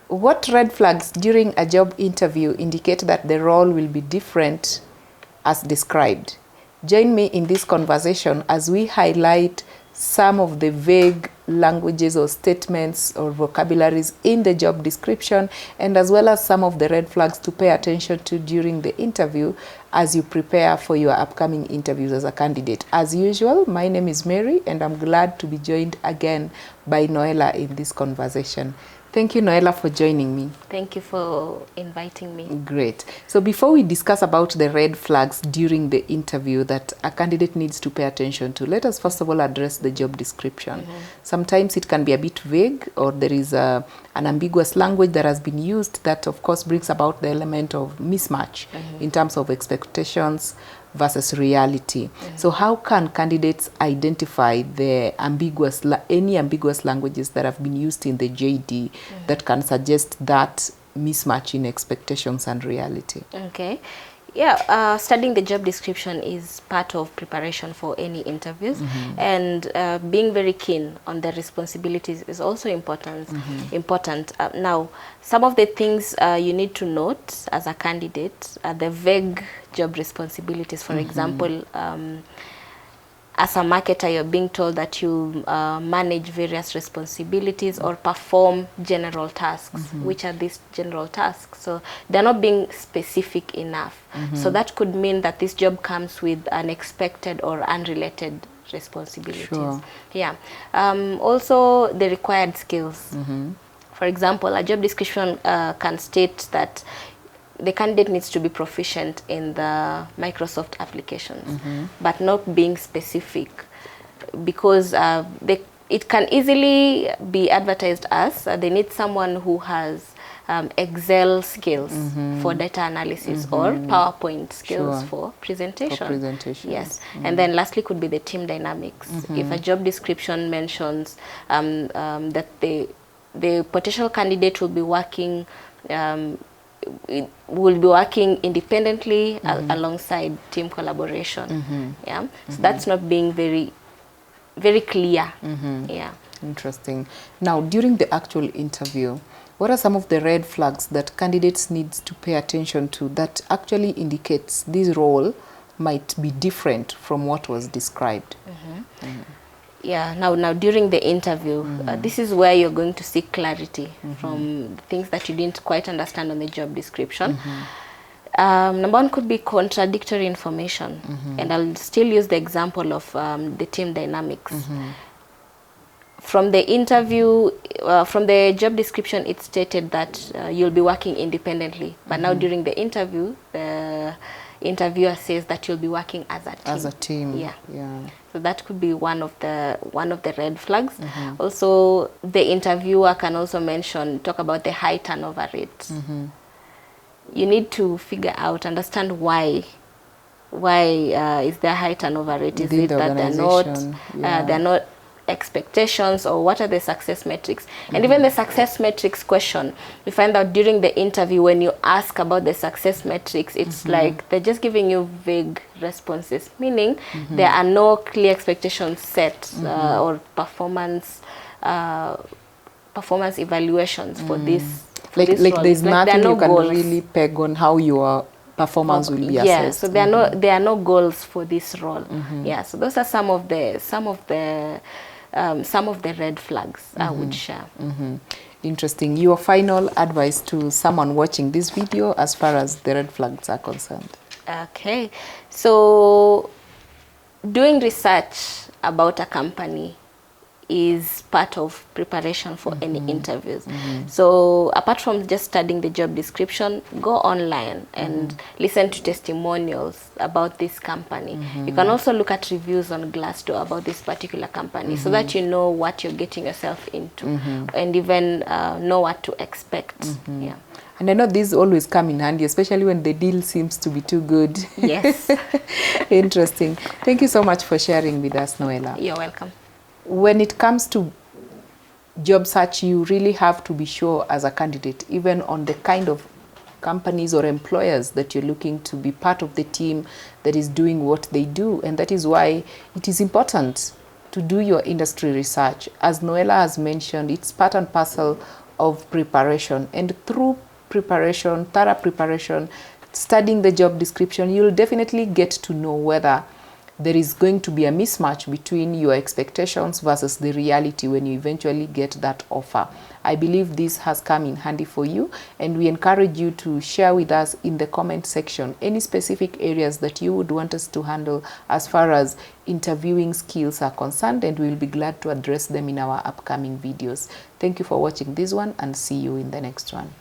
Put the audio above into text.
What red flags during a job interview indicate that the role will be different as described? Join me in this conversation as we highlight some of the vague languages or statements or vocabularies in the job description, and as well as some of the red flags to pay attention to during the interview as you prepare for your upcoming interviews as a candidate. As usual, my name is Mary, and I'm glad to be joined again by Noela in this conversation. Thank you, Noela, for joining me. Thank you for inviting me. Great. So before we discuss about the red flags during the interview that a candidate needs to pay attention to, let us first of all address the job description. Sometimes it can be a bit vague, or there is an ambiguous language that has been used that, of course, brings about the element of mismatch in terms of expectations versus reality. So how can candidates identify the any ambiguous languages that have been used in the JD that can suggest that mismatch in expectations and reality? Okay. Yeah, studying the job description is part of preparation for any interviews, and being very keen on the responsibilities is also important. Now, some of the things you need to note as a candidate are the vague job responsibilities. For example, as a marketer, you're being told that you manage various responsibilities or perform general tasks. Which are these general tasks? So they're not being specific enough. So that could mean that this job comes with unexpected or unrelated responsibilities. Sure. Yeah. Also, the required skills. For example, a job description can state that the candidate needs to be proficient in the Microsoft applications, but not being specific, because it can easily be advertised as they need someone who has Excel skills for data analysis or PowerPoint skills for presentation. Yes. And then lastly could be the team dynamics. If a job description mentions that the potential candidate will be working independently alongside team collaboration. Yeah, so that's not being very, very clear. Yeah. Interesting. Now, during the actual interview, what are some of the red flags that candidates need to pay attention to that actually indicates this role might be different from what was described? Yeah, now during the interview, this is where you're going to seek clarity from things that you didn't quite understand on the job description. Number one could be contradictory information, and I'll still use the example of the team dynamics. From the interview, from the job description, it stated that you'll be working independently, but now during the interview, the interviewer says that you'll be working as a team. As a team. Yeah. Yeah. So that could be one of the red flags. Also, the interviewer can also talk about the high turnover rate. You need to figure out, understand why is there high turnover rate? Is it that they're not expectations, or what are the success metrics? And even the success metrics question, we find out during the interview when you ask about the success metrics, it's like they're just giving you vague responses, meaning there are no clear expectations set or performance evaluations for this. Like there's nothing you can really peg on how your performance will be assessed. Yeah, so there are no goals for this role. Yeah, so those are some of the red flags I would share. Interesting. Your final advice to someone watching this video as far as the red flags are concerned? Okay, so doing research about a company is part of preparation for any interviews. So apart from just studying the job description, go online and listen to testimonials about this company. You can also look at reviews on Glassdoor about this particular company so that you know what you're getting yourself into and even know what to expect. Yeah. And I know these always come in handy, especially when the deal seems to be too good. Yes. Interesting. Thank you so much for sharing with us, Noela. You're welcome. When it comes to job search, you really have to be sure as a candidate, even on the kind of companies or employers that you're looking to be part of the team that is doing what they do. And that is why it is important to do your industry research. As Noela has mentioned, it's part and parcel of preparation. And through preparation, thorough preparation, studying the job description, you'll definitely get to know whether there is going to be a mismatch between your expectations versus the reality when you eventually get that offer. I believe this has come in handy for you, and we encourage you to share with us in the comment section any specific areas that you would want us to handle as far as interviewing skills are concerned, and we'll be glad to address them in our upcoming videos. Thank you for watching this one, and see you in the next one.